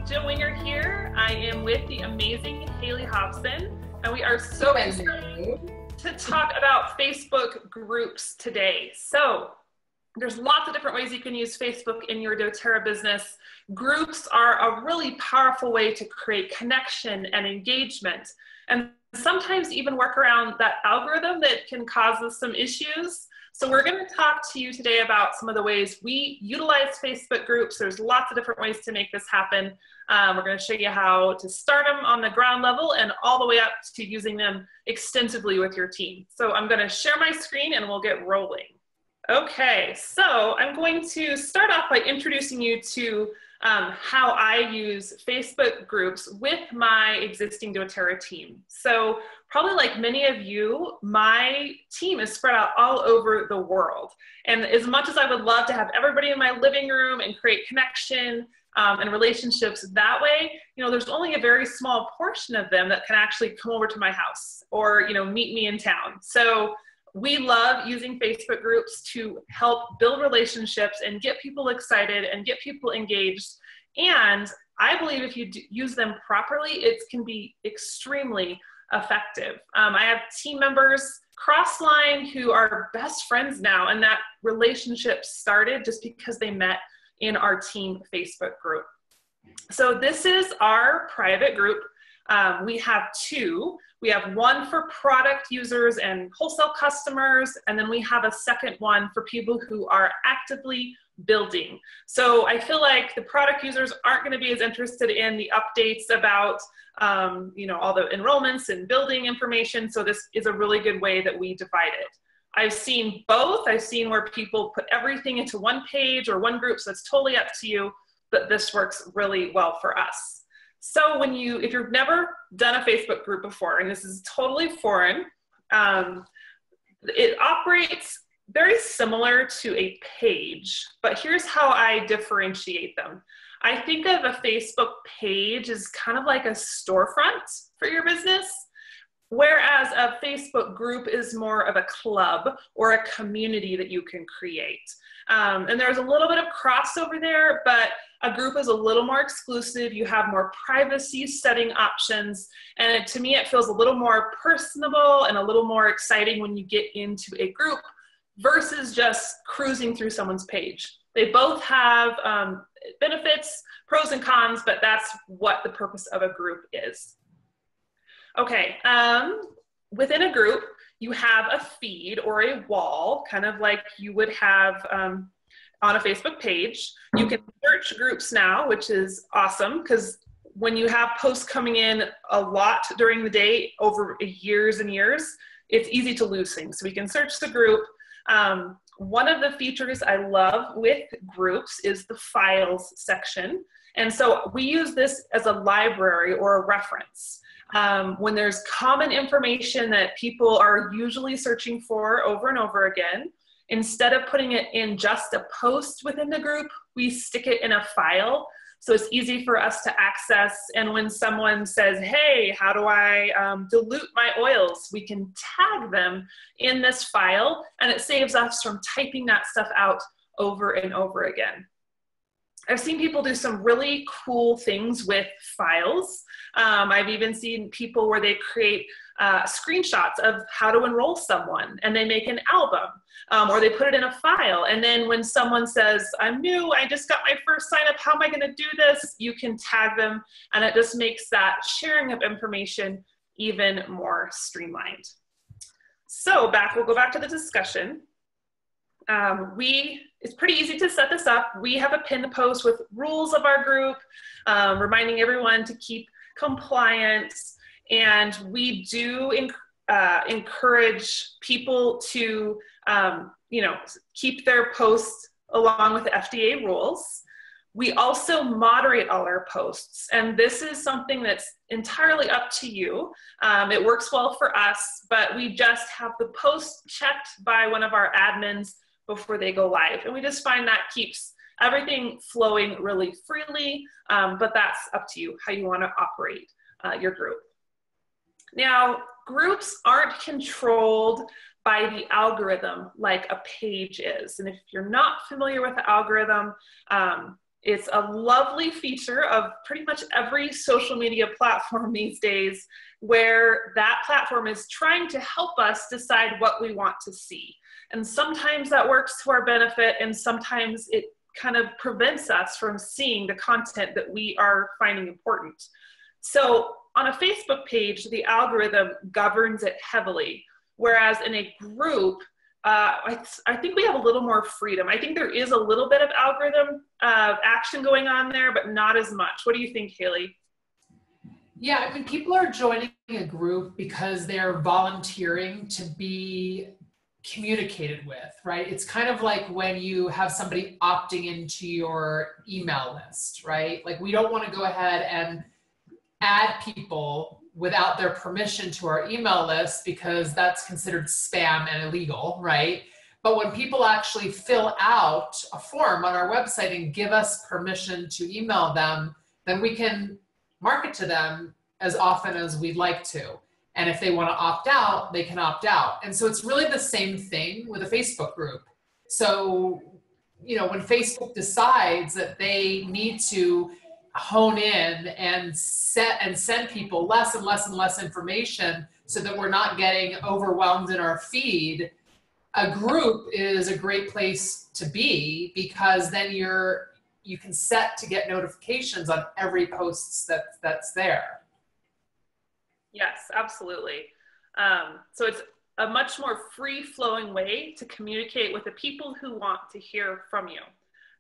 Jill Winger here. I am with the amazing Haley Hobson, and we are so excited to talk about Facebook groups today. So there's lots of different ways you can use Facebook in your doTERRA business. Groups are a really powerful way to create connection and engagement, and sometimes even work around that algorithm that can cause us some issues. So we're going to talk to you today about some of the ways we utilize Facebook groups. There's lots of different ways to make this happen. We're going to show you how to start them on the ground level and all the way up to using them extensively with your team. So I'm going to share my screen and we'll get rolling. Okay, so I'm going to start off by introducing you to how I use Facebook groups with my existing doTERRA team. So probably like many of you, my team is spread out all over the world. And as much as I would love to have everybody in my living room and create connection and relationships that way, you know, there's only a very small portion of them that can actually come over to my house or, you know, meet me in town. So we love using Facebook groups to help build relationships and get people excited and get people engaged. And I believe if you use them properly, it can be extremely effective. I have team members cross-line who are best friends now, and that relationship started just because they met in our team Facebook group. So this is our private group. We have two. We have one for product users and wholesale customers, and then we have a second one for people who are actively building. So I feel like the product users aren't going to be as interested in the updates about you know, all the enrollments and building information. So this is a really good way that we divide it. I've seen both. I've seen where people put everything into one page or one group, so it's totally up to you, but this works really well for us. So if you've never done a Facebook group before, and this is totally foreign, it operates very similar to a page, but here's how I differentiate them. I think of a Facebook page as kind of like a storefront for your business, whereas a Facebook group is more of a club or a community that you can create. And there's a little bit of crossover there, but a group is a little more exclusive. You have more privacy setting options. And to me, it feels a little more personable and a little more exciting when you get into a group versus just cruising through someone's page. They both have benefits, pros and cons, but that's what the purpose of a group is. Okay, within a group, you have a feed or a wall, kind of like you would have on a Facebook page. You can search groups now, which is awesome because when you have posts coming in a lot during the day over years and years, it's easy to lose things. So we can search the group. One of the features I love with groups is the files section. And so we use this as a library or a reference. When there's common information that people are usually searching for over and over again, instead of putting it in just a post within the group, we stick it in a file. So it's easy for us to access. And when someone says, hey, how do I dilute my oils? We can tag them in this file, and it saves us from typing that stuff out over and over again. I've seen people do some really cool things with files. I've even seen people where they create screenshots of how to enroll someone, and they make an album, or they put it in a file. And then when someone says, I'm new, I just got my first sign up, how am I going to do this? You can tag them, and it just makes that sharing of information even more streamlined. So we'll go back to the discussion. It's pretty easy to set this up. We have a pinned post with rules of our group, reminding everyone to keep compliance. And we do encourage people to, you know, keep their posts along with the FDA rules. We also moderate all our posts, and this is something that's entirely up to you. It works well for us, but we just have the post checked by one of our admins before they go live. And we just find that keeps everything flowing really freely, but that's up to you how you want to operate your group. Now, groups aren't controlled by the algorithm like a page is. And if you're not familiar with the algorithm, It's a lovely feature of pretty much every social media platform these days, where that platform is trying to help us decide what we want to see. And sometimes that works to our benefit, and sometimes it kind of prevents us from seeing the content that we are finding important. So on a Facebook page, the algorithm governs it heavily, whereas in a group, I think we have a little more freedom. I think there is a little bit of algorithm action going on there, but not as much. What do you think, Haley? Yeah, I mean, people are joining a group because they're volunteering to be communicated with, right? It's kind of like when you have somebody opting into your email list, right? Like, we don't want to go ahead and add people without their permission to our email list because that's considered spam and illegal, right? But when people actually fill out a form on our website and give us permission to email them, then we can market to them as often as we'd like to. And if they want to opt out, they can opt out. And so it's really the same thing with a Facebook group. So, you know, when Facebook decides that they need to hone in and send people less and less and less information so that we're not getting overwhelmed in our feed, a group is a great place to be, because then you can set to get notifications on every post that's there. Yes, absolutely. So it's a much more free-flowing way to communicate with the people who want to hear from you.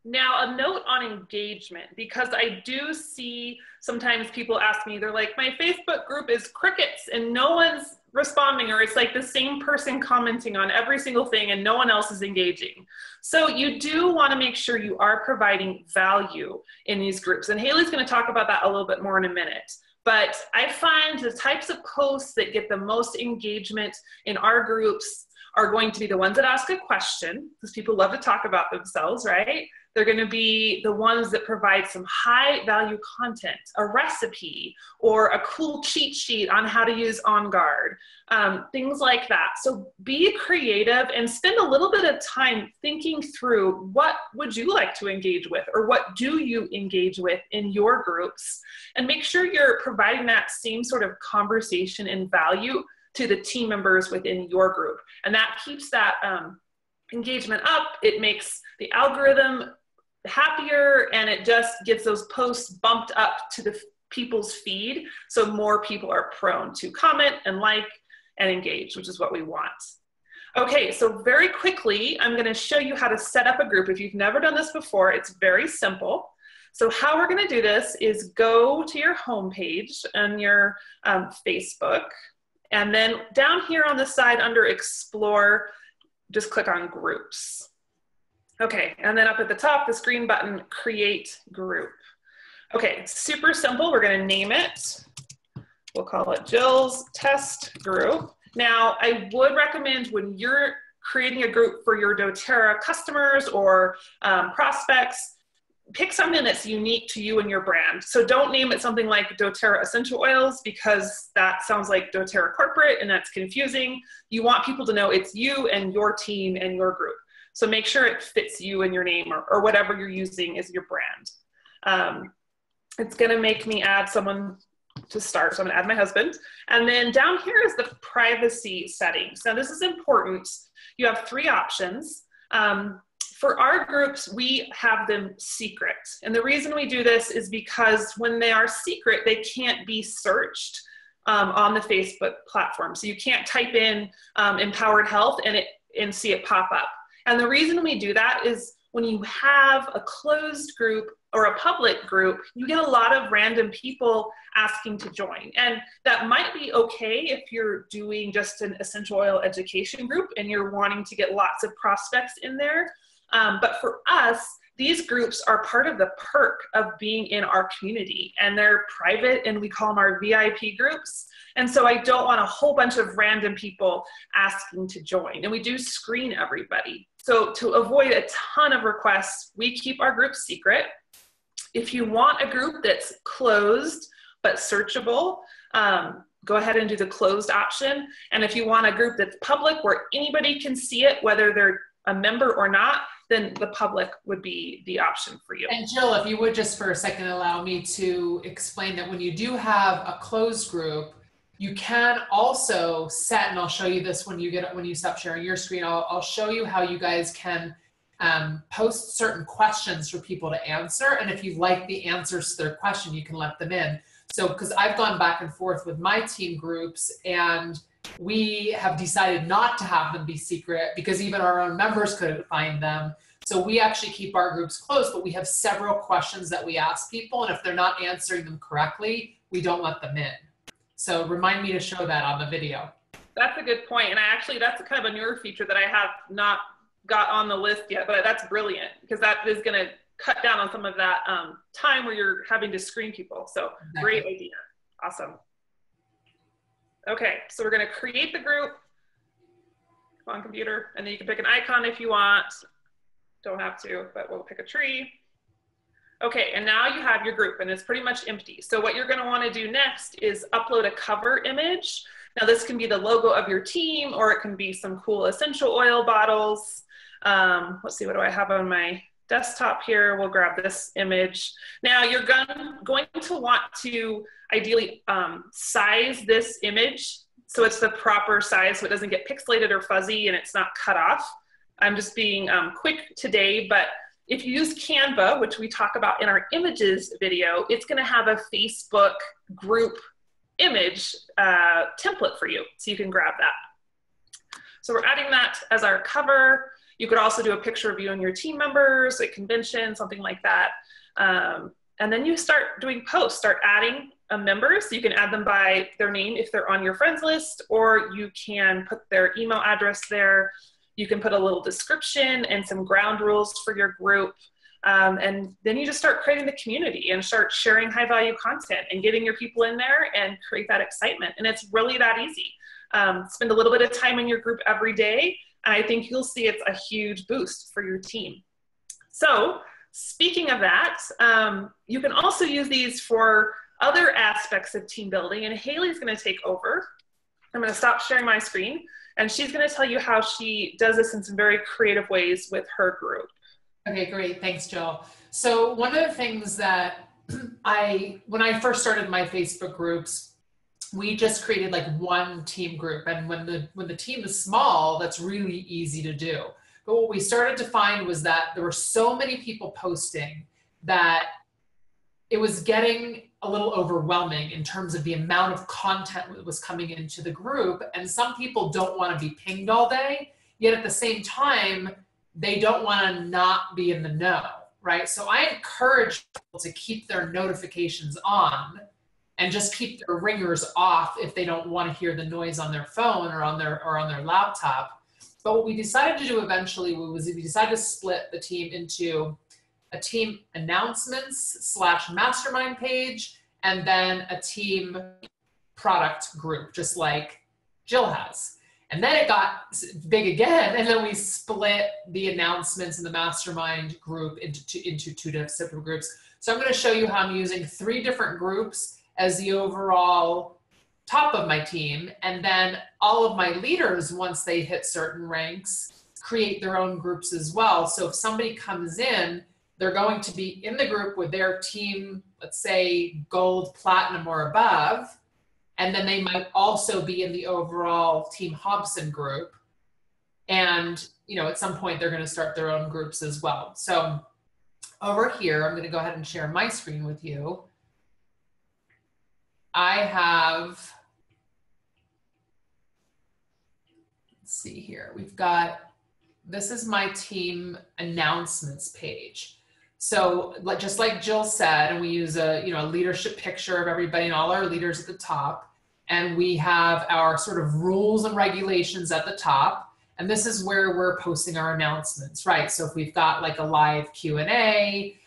Now, a note on engagement, because I do see sometimes people ask me, they're like, my Facebook group is crickets and no one's responding, or it's like the same person commenting on every single thing and no one else is engaging. So you do want to make sure you are providing value in these groups. And Haley's going to talk about that a little bit more in a minute. But I find the types of posts that get the most engagement in our groups are going to be the ones that ask a question, because people love to talk about themselves, right? They're going to be the ones that provide some high value content, a recipe, or a cool cheat sheet on how to use On Guard, things like that. So be creative and spend a little bit of time thinking through, what would you like to engage with, or what do you engage with in your groups? And make sure you're providing that same sort of conversation and value to the team members within your group. And that keeps that engagement up. It makes the algorithm happier, and it just gets those posts bumped up to the people's feed, so more people are prone to comment and like and engage, which is what we want. Okay, so very quickly, I'm going to show you how to set up a group. If you've never done this before, it's very simple. So how we're going to do this is go to your home page on your Facebook, and then down here on the side under Explore, just click on Groups. Okay, and then up at the top, this green button, Create Group. Okay, super simple. We're going to name it. We'll call it Jill's Test Group. Now, I would recommend, when you're creating a group for your doTERRA customers or prospects, pick something that's unique to you and your brand. So don't name it something like doTERRA Essential Oils, because that sounds like doTERRA Corporate and that's confusing. You want people to know it's you and your team and your group. So make sure it fits you and your name, or whatever you're using as your brand. It's going to make me add someone to start. So I'm going to add my husband. And then down here is the privacy settings. Now this is important. You have three options. For our groups, we have them secret. And the reason we do this is because when they are secret, they can't be searched on the Facebook platform. So you can't type in Empowered Health and see it pop up. And the reason we do that is when you have a closed group or a public group, you get a lot of random people asking to join. And that might be okay if you're doing just an essential oil education group and you're wanting to get lots of prospects in there. But for us, these groups are part of the perk of being in our community, and they're private, and we call them our VIP groups. And so I don't want a whole bunch of random people asking to join. And we do screen everybody. So to avoid a ton of requests, we keep our groups secret. If you want a group that's closed but searchable, go ahead and do the closed option. And if you want a group that's public where anybody can see it, whether they're a member or not, then the public would be the option for you. And Jill, if you would just for a second allow me to explain that when you do have a closed group, you can also set, and I'll show you this when you stop sharing your screen, I'll show you how you guys can post certain questions for people to answer. And if you like the answers to their question, you can let them in. So, because I've gone back and forth with my team groups, and we have decided not to have them be secret because even our own members couldn't find them. So we actually keep our groups closed, but we have several questions that we ask people. And if they're not answering them correctly, we don't let them in. So remind me to show that on the video. That's a good point. And that's kind of a newer feature that I have not got on the list yet, but that's brilliant because that is going to cut down on some of that time where you're having to screen people. So exactly. Great idea. Awesome. Okay, so we're going to create the group. Come on, computer. And then you can pick an icon if you want. Don't have to, but we'll pick a tree. Okay, and now you have your group and it's pretty much empty. So what you're going to want to do next is upload a cover image. Now this can be the logo of your team, or it can be some cool essential oil bottles. Let's see, what do I have on my desktop here? We'll grab this image. Now you're going to want to ideally size this image so it's the proper size so it doesn't get pixelated or fuzzy and it's not cut off. I'm just being quick today, but if you use Canva, which we talk about in our images video, it's going to have a Facebook group image template for you, so you can grab that. So we're adding that as our cover. You could also do a picture of you and your team members at convention, something like that. And then you start doing posts, start adding members. So you can add them by their name if they're on your friends list, or you can put their email address there. You can put a little description and some ground rules for your group. And then you just start creating the community and start sharing high value content and getting your people in there and create that excitement. And it's really that easy. Spend a little bit of time in your group every day. And I think you'll see it's a huge boost for your team. So speaking of that, you can also use these for other aspects of team building. And Haley's going to take over. I'm going to stop sharing my screen. And she's going to tell you how she does this in some very creative ways with her group. Okay, great. Thanks, Jill. So one of the things that when I first started my Facebook groups, we just created like one team group. And when the team is small, that's really easy to do. But what we started to find was that there were so many people posting that it was getting a little overwhelming in terms of the amount of content that was coming into the group. And some people don't want to be pinged all day, yet at the same time, they don't want to not be in the know, right? So I encourage people to keep their notifications on and just keep their ringers off if they don't want to hear the noise on their phone or on their laptop. But what we decided to do eventually was we decided to split the team into a team announcements / mastermind page, and then a team product group, just like Jill has. And then it got big again, and then we split the announcements and the mastermind group into two separate groups. So I'm going to show you how I'm using 3 different groups as the overall top of my team, and then all of my leaders, once they hit certain ranks, create their own groups as well. So if somebody comes in, they're going to be in the group with their team, let's say gold, platinum, or above. And then they might also be in the overall Team Hobson group. And, at some point they're going to start their own groups as well. So over here, I'm going to go ahead and share my screen with you. I have, let's see here. This is my team announcements page. So just like Jill said, and we use a leadership picture of everybody and all our leaders at the top, and we have our sort of rules and regulations at the top, and this is where we're posting our announcements, right? So if we've got like a live Q&A,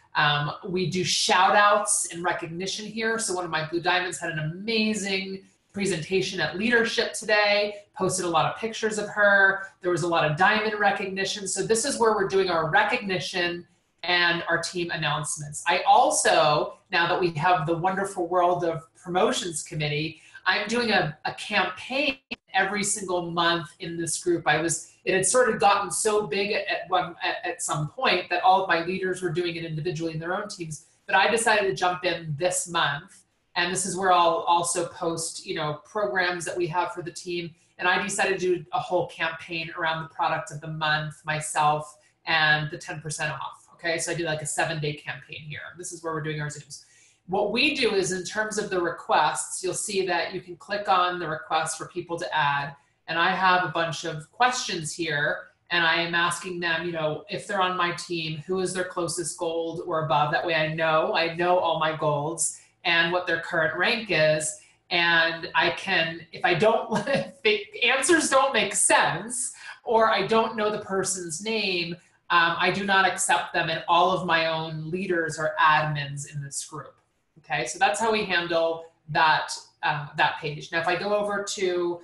we do shout outs and recognition here. So one of my Blue Diamonds had an amazing presentation at leadership today, posted a lot of pictures of her. There was a lot of diamond recognition. So this is where we're doing our recognition and our team announcements. I also, now that we have the wonderful world of promotions committee, I'm doing a campaign every single month in this group. It had sort of gotten so big at some point that all of my leaders were doing it individually in their own teams, but I decided to jump in this month. And this is where I'll also post, programs that we have for the team. And I decided to do a whole campaign around the product of the month, myself, and the 10% off. Okay, so I do like a 7-day campaign here. This is where we're doing our Zooms. What we do is, in terms of the requests, you'll see that you can click on the request for people to add. And I have a bunch of questions here, and I am asking them, if they're on my team, who is their closest gold or above? That way I know all my golds and what their current rank is. And I can, if the answers don't make sense, or I don't know the person's name, I do not accept them, and all of my own leaders are admins in this group. Okay, so that's how we handle that, that page. Now, if I go over to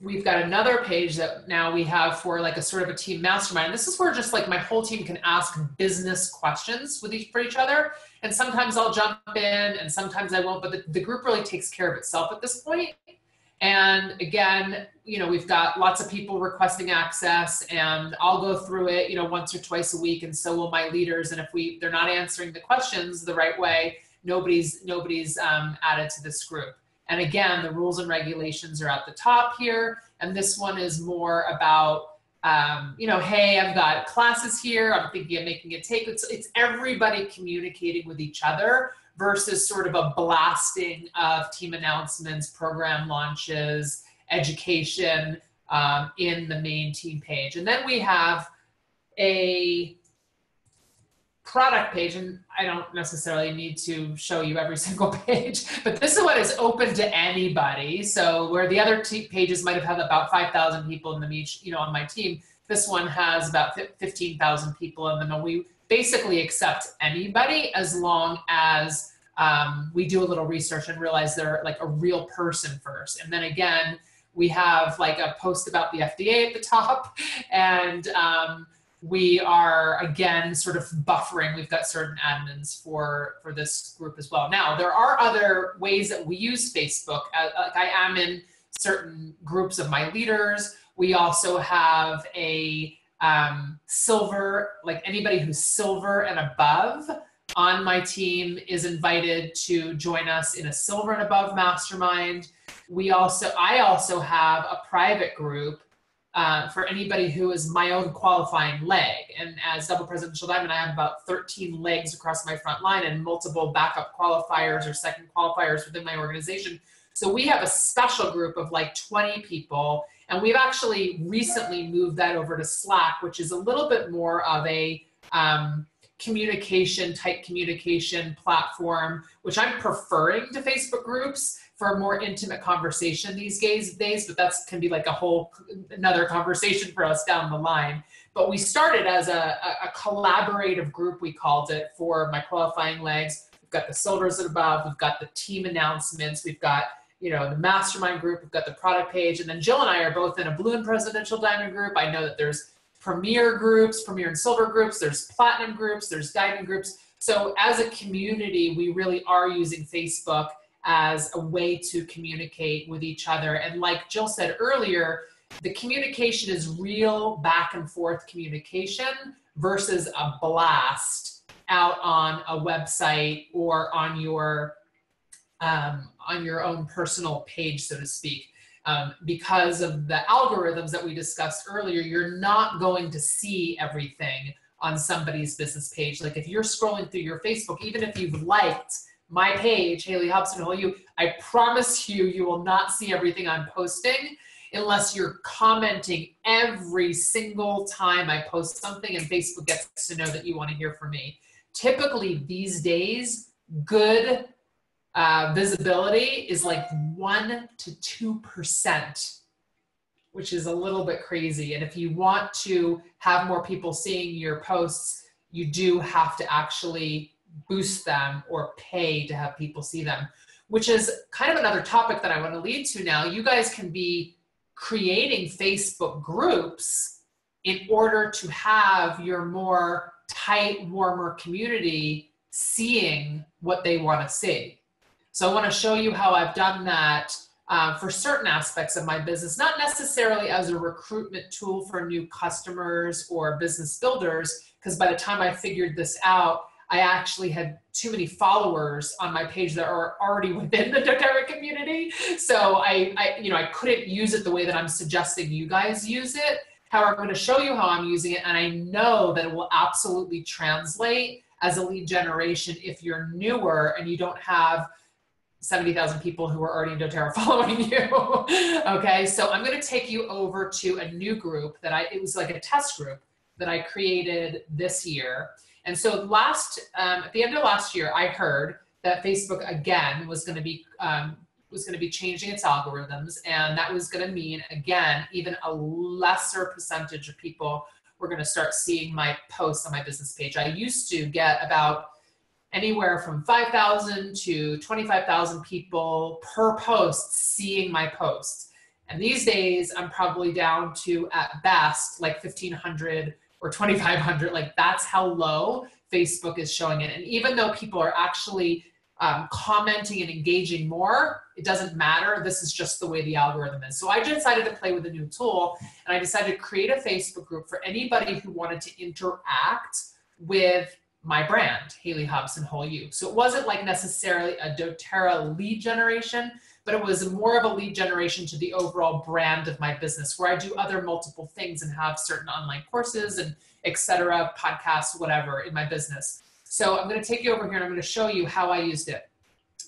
we've got another page that now we have for like a sort of a team mastermind. This is where just like my whole team can ask business questions for each other. And sometimes I'll jump in and sometimes I won't, but the group really takes care of itself at this point. And again, we've got lots of people requesting access, and I'll go through it, once or twice a week, and so will my leaders. And if they're not answering the questions the right way, nobody's added to this group. And again, the rules and regulations are at the top here. And this one is more about, hey, I've got classes here. I'm thinking of making a take. It's everybody communicating with each other versus sort of a blasting of team announcements, program launches, education in the main team page. And then we have a product page, and I don't necessarily need to show you every single page, but this is what is open to anybody. So where the other pages might have had about 5,000 people in them each, on my team, this one has about 15,000 people in them, and we basically accept anybody as long as we do a little research and realize they're like a real person first. And then again, we have like a post about the FDA at the top, and we are, again, sort of buffering. We've got certain admins for this group as well. Now, there are other ways that we use Facebook. Like I am in certain groups of my leaders. We also have a silver, like anybody who's silver and above on my team is invited to join us in a silver and above mastermind. I also have a private group for anybody who is my own qualifying leg. And as double presidential diamond, I have about 13 legs across my front line and multiple backup qualifiers or second qualifiers within my organization. So we have a special group of like 20 people, and we've actually recently moved that over to Slack, which is a little bit more of a communication platform, which I'm preferring to Facebook groups for a more intimate conversation these days, but that can be like another conversation for us down the line. But we started as a collaborative group, we called it, for my qualifying legs. We've got the silvers and above, we've got the team announcements, we've got the mastermind group, we've got the product page, and then Jill and I are both in a blue and presidential diamond group. I know that there's premier groups, premier and silver groups, there's platinum groups, there's diamond groups. So as a community, we really are using Facebook as a way to communicate with each other. And like Jill said earlier, the communication is real back and forth communication versus a blast out on a website or on your own personal page, so to speak. Because of the algorithms that we discussed earlier, you're not going to see everything on somebody's business page. Like if you're scrolling through your Facebook, even if you've liked my page, Haley Hobson, I promise you will not see everything I'm posting unless you're commenting every single time I post something, and Facebook gets to know that you want to hear from me. Typically these days, good visibility is like 1 to 2%, which is a little bit crazy. And if you want to have more people seeing your posts, you do have to actually boost them or pay to have people see them, which is kind of another topic that I want to lead to now. You guys can be creating Facebook groups in order to have your more tight, warmer community seeing what they want to see. So I want to show you how I've done that for certain aspects of my business, not necessarily as a recruitment tool for new customers or business builders, because by the time I figured this out, I actually had too many followers on my page that are already within the doTERRA community. So I couldn't use it the way that I'm suggesting you guys use it. However, I'm going to show you how I'm using it, and I know that it will absolutely translate as a lead generation if you're newer and you don't have 70,000 people who are already in doTERRA following you. Okay, so I'm going to take you over to a new group that it was like a test group that I created this year. And so at the end of last year, I heard that Facebook again was going to be changing its algorithms, and that was going to mean, again, even a lesser percentage of people were going to start seeing my posts on my business page. I used to get about anywhere from 5,000 to 25,000 people per post seeing my posts. And these days, I'm probably down to, at best, like 1,500 or 2,500. Like, that's how low Facebook is showing it. And even though people are actually commenting and engaging more, it doesn't matter. This is just the way the algorithm is. So I decided to play with a new tool, and I decided to create a Facebook group for anybody who wanted to interact with my brand, Haley Hobson Whole You. So it wasn't like necessarily a doTERRA lead generation, but it was more of a lead generation to the overall brand of my business, where I do other multiple things and have certain online courses and etc., podcasts, whatever in my business. So I'm going to take you over here and I'm going to show you how I used it.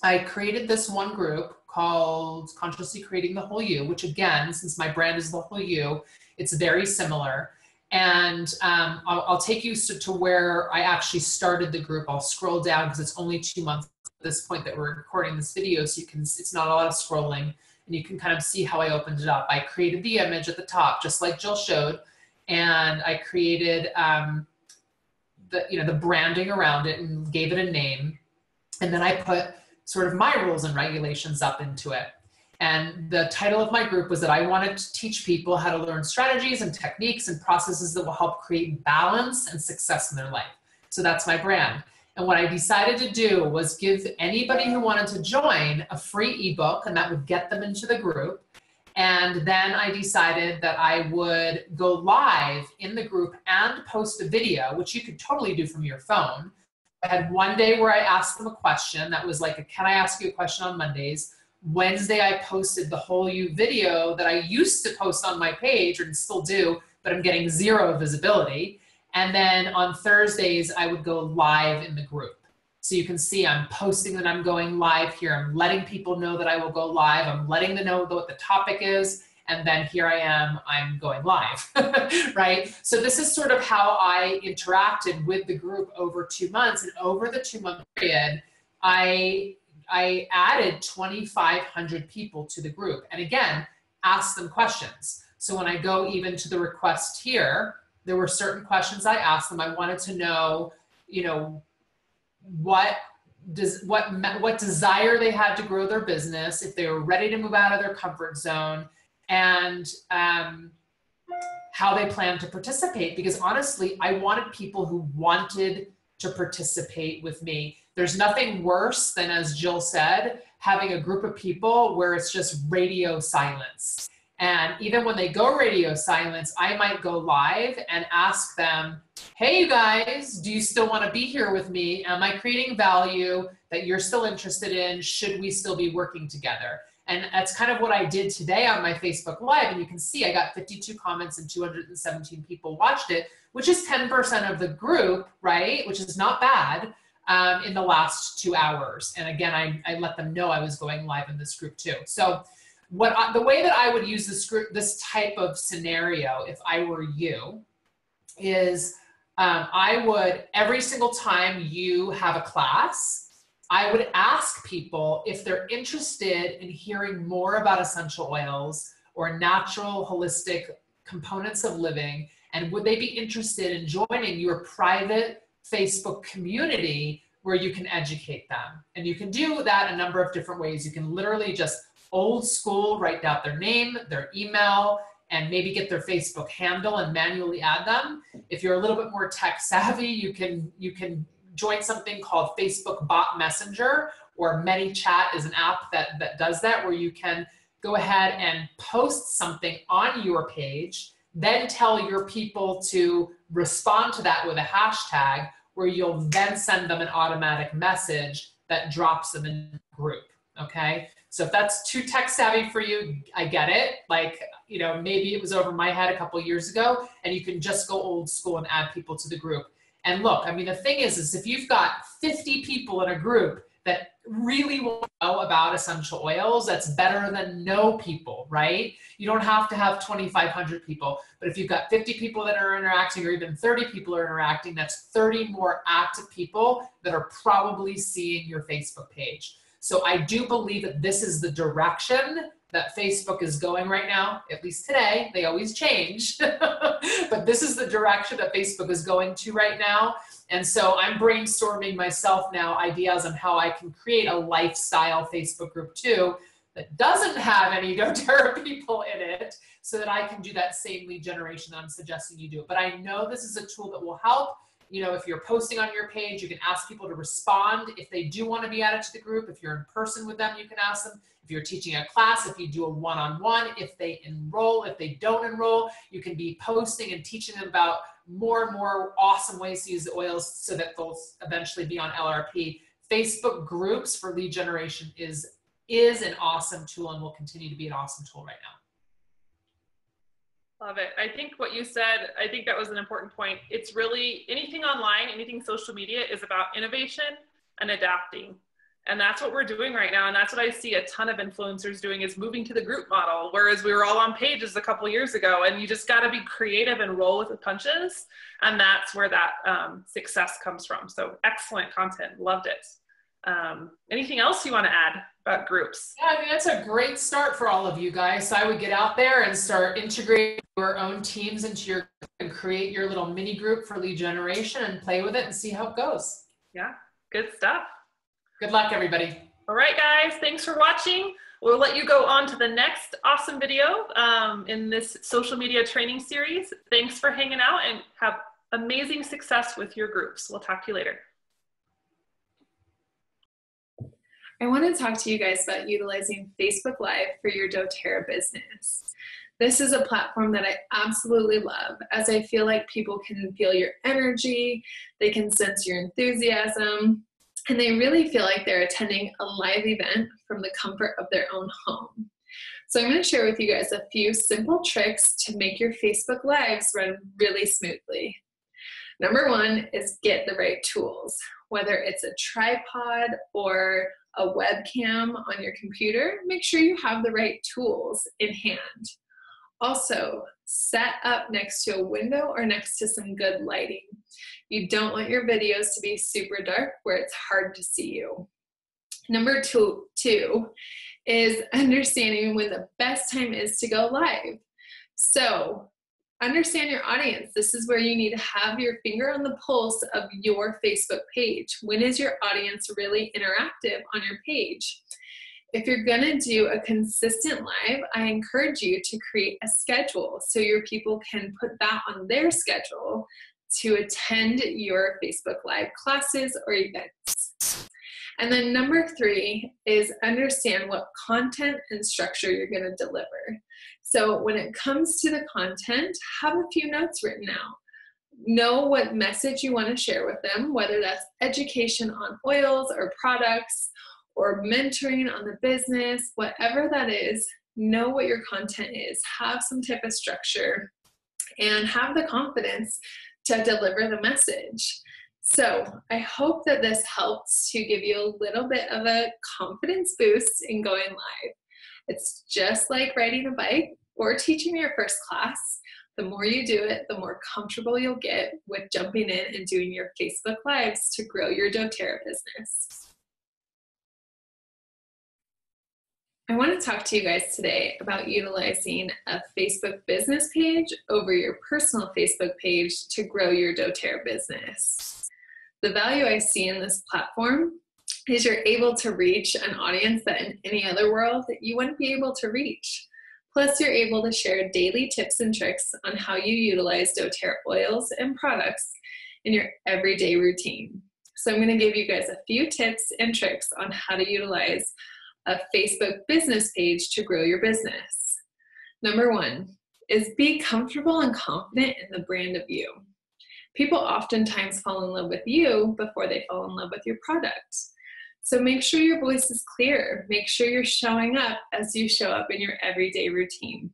I created this one group called Consciously Creating the Whole You, which again, since my brand is the Whole You, it's very similar. And I'll take you to where I actually started the group. I'll scroll down because it's only 2 months at this point that we're recording this video, so it's not a lot of scrolling, and you can kind of see how I opened it up. I created the image at the top, just like Jill showed, and I created the branding around it and gave it a name, and then I put sort of my rules and regulations up into it. And the title of my group was that I wanted to teach people how to learn strategies and techniques and processes that will help create balance and success in their life. So that's my brand. And what I decided to do was give anybody who wanted to join a free ebook, and that would get them into the group. And then I decided that I would go live in the group and post a video, which you could totally do from your phone. I had one day where I asked them a question that was like, can I ask you a question on Mondays? Wednesday, I posted the Whole You video that I used to post on my page and still do, but I'm getting zero visibility. And then on Thursdays, I would go live in the group. So you can see I'm posting that I'm going live here. I'm letting people know that I will go live. I'm letting them know what the topic is. And then here I am, I'm going live, right? So this is sort of how I interacted with the group over 2 months. And over the 2-month period, I added 2,500 people to the group. And again, asked them questions. So when I go even to the request here, there were certain questions I asked them. I wanted to know, what desire they had to grow their business, if they were ready to move out of their comfort zone, and how they plan to participate. Because honestly, I wanted people who wanted to participate with me. There's nothing worse than, as Jill said, having a group of people where it's just radio silence. And even when they go radio silence, I might go live and ask them, hey, you guys, do you still want to be here with me? Am I creating value that you're still interested in? Should we still be working together? And that's kind of what I did today on my Facebook Live. And you can see I got 52 comments and 217 people watched it, which is 10% of the group, right? Which is not bad in the last 2 hours. And again, I let them know I was going live in this group too. So the way that I would use this type of scenario, if I were you, is I would, every single time you have a class, I would ask people if they're interested in hearing more about essential oils or natural holistic components of living, and would they be interested in joining your private Facebook community where you can educate them. And you can do that a number of different ways. You can literally just old school write down their name, their email, and maybe get their Facebook handle and manually add them. If you're a little bit more tech savvy, you can join something called Facebook Bot Messenger, or ManyChat is an app that does that, where you can go ahead and post something on your page, then tell your people to respond to that with a hashtag, where you'll then send them an automatic message that drops them in the group, okay? So if that's too tech savvy for you, I get it. Like, you know, maybe it was over my head a couple years ago, and you can just go old school and add people to the group. And look, I mean, the thing is if you've got 50 people in a group that really want to know about essential oils, that's better than no people, right? You don't have to have 2,500 people, but if you've got 50 people that are interacting, or even 30 people are interacting, that's 30 more active people that are probably seeing your Facebook page. So I do believe that this is the direction that Facebook is going right now, at least today. They always change, but this is the direction that Facebook is going to right now. And so I'm brainstorming myself now ideas on how I can create a lifestyle Facebook group too that doesn't have any doTERRA people in it, so that I can do that same lead generation that I'm suggesting you do. But I know this is a tool that will help. You know, if you're posting on your page, you can ask people to respond if they do want to be added to the group. If you're in person with them, you can ask them. If you're teaching a class, if you do a one-on-one, if they enroll, if they don't enroll, you can be posting and teaching them about more and more awesome ways to use the oils so that they'll eventually be on LRP. Facebook groups for lead generation is an awesome tool, and will continue to be an awesome tool right now. Love it. I think what you said, I think that was an important point. It's really anything online, anything social media is about innovation and adapting. And that's what we're doing right now. And that's what I see a ton of influencers doing, is moving to the group model, whereas we were all on pages a couple years ago. And you just got to be creative and roll with the punches. And that's where that success comes from. So excellent content. Loved it. Anything else you want to add about groups? Yeah, I mean, that's a great start for all of you guys. So I would get out there and start integrating your own teams into your group and create your little mini group for lead generation and play with it and see how it goes. Yeah, good stuff. Good luck, everybody. All right, guys, thanks for watching. We'll let you go on to the next awesome video in this social media training series. Thanks for hanging out, and have amazing success with your groups. We'll talk to you later. I want to talk to you guys about utilizing Facebook Live for your doTERRA business. This is a platform that I absolutely love, as I feel like people can feel your energy, they can sense your enthusiasm, and they really feel like they're attending a live event from the comfort of their own home. So I'm going to share with you guys a few simple tricks to make your Facebook Lives run really smoothly. Number one is get the right tools, whether it's a tripod or a webcam on your computer. Make sure you have the right tools in hand. Also, set up next to a window or next to some good lighting. You don't want your videos to be super dark where it's hard to see you. Number two is understanding when the best time is to go live. So understand your audience. This is where you need to have your finger on the pulse of your Facebook page. When is your audience really interactive on your page? If you're gonna do a consistent live, I encourage you to create a schedule so your people can put that on their schedule to attend your Facebook Live classes or events. And then number three is understand what content and structure you're gonna deliver. So when it comes to the content, have a few notes written out. Know what message you want to share with them, whether that's education on oils or products or mentoring on the business, whatever that is. Know what your content is, have some type of structure, and have the confidence to deliver the message. So I hope that this helps to give you a little bit of a confidence boost in going live. It's just like riding a bike or teaching your first class. The more you do it, the more comfortable you'll get with jumping in and doing your Facebook Lives to grow your doTERRA business. I want to talk to you guys today about utilizing a Facebook business page over your personal Facebook page to grow your doTERRA business. The value I see in this platform is you're able to reach an audience that in any other world that you wouldn't be able to reach. Plus, you're able to share daily tips and tricks on how you utilize doTERRA oils and products in your everyday routine. So I'm going to give you guys a few tips and tricks on how to utilize a Facebook business page to grow your business. Number one is be comfortable and confident in the brand of you. People oftentimes fall in love with you before they fall in love with your product. So make sure your voice is clear. Make sure you're showing up as you show up in your everyday routine.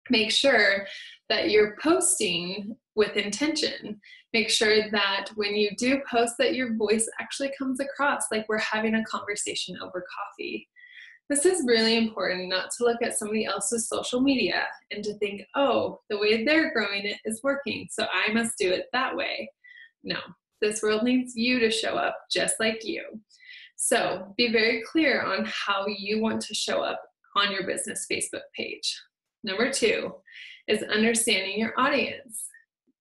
Make sure that you're posting with intention. Make sure that when you do post that your voice actually comes across like we're having a conversation over coffee. This is really important, not to look at somebody else's social media and to think, oh, the way they're growing it is working, so I must do it that way. No, this world needs you to show up just like you. So be very clear on how you want to show up on your business Facebook page. Number two is understanding your audience.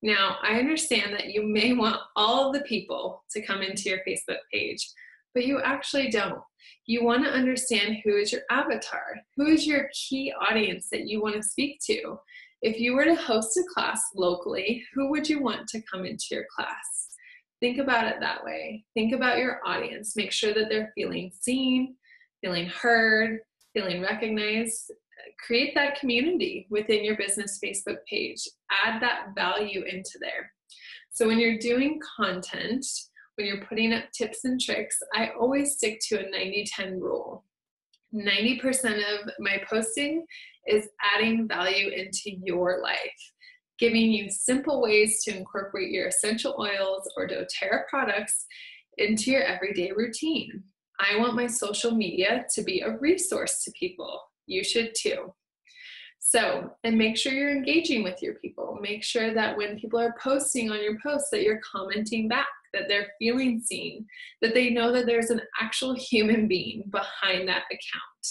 Now, I understand that you may want all of the people to come into your Facebook page, but you actually don't. You want to understand who is your avatar, who is your key audience that you want to speak to. If you were to host a class locally, who would you want to come into your class? Think about it that way. Think about your audience. Make sure that they're feeling seen, feeling heard, feeling recognized. Create that community within your business Facebook page. Add that value into there. So when you're doing content, when you're putting up tips and tricks, I always stick to a 90-10 rule. 90% of my posting is adding value into your life, giving you simple ways to incorporate your essential oils or doTERRA products into your everyday routine. I want my social media to be a resource to people. You should too. So, and make sure you're engaging with your people. Make sure that when people are posting on your posts that you're commenting back, that they're feeling seen, that they know that there's an actual human being behind that account.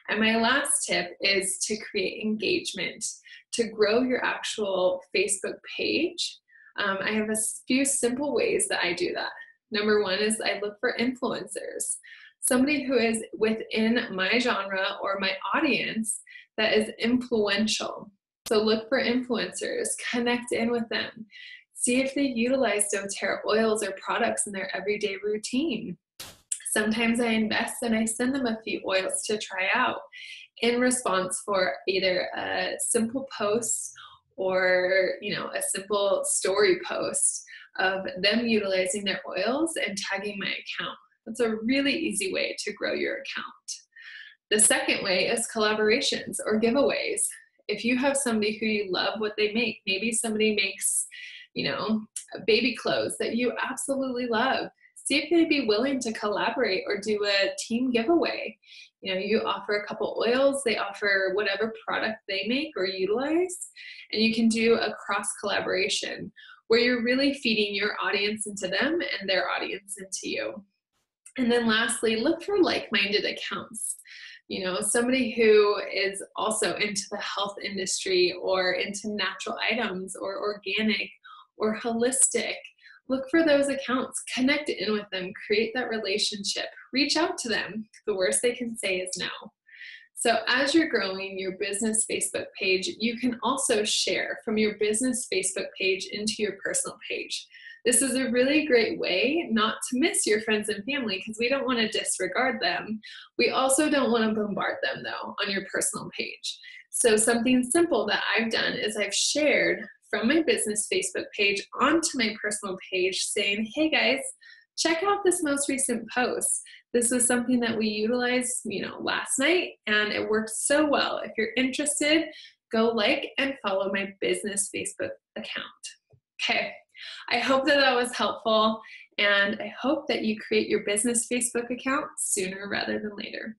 And my last tip is to create engagement, to grow your actual Facebook page. I have a few simple ways that I do that. Number one is I look for influencers, somebody who is within my genre or my audience that is influential. So look for influencers, connect in with them. See if they utilize doTERRA oils or products in their everyday routine. Sometimes I invest and I send them a few oils to try out in response for either a simple post or, a simple story post of them utilizing their oils and tagging my account. That's a really easy way to grow your account. The second way is collaborations or giveaways. If you have somebody who you love what they make, maybe somebody makes baby clothes that you absolutely love. See if they'd be willing to collaborate or do a team giveaway. You offer a couple oils, they offer whatever product they make or utilize, and you can do a cross collaboration where you're really feeding your audience into them and their audience into you. And then lastly, look for like-minded accounts. Somebody who is also into the health industry or into natural items or organic or holistic. Look for those accounts, connect in with them, create that relationship, reach out to them. The worst they can say is no. So as you're growing your business Facebook page, you can also share from your business Facebook page into your personal page. This is a really great way not to miss your friends and family because we don't want to disregard them. We also don't want to bombard them though on your personal page. So something simple that I've done is I've shared from my business Facebook page onto my personal page saying, hey guys, check out this most recent post. This was something that we utilized, last night and it worked so well. If you're interested, go like and follow my business Facebook account. Okay. I hope that was helpful and I hope that you create your business Facebook account sooner rather than later.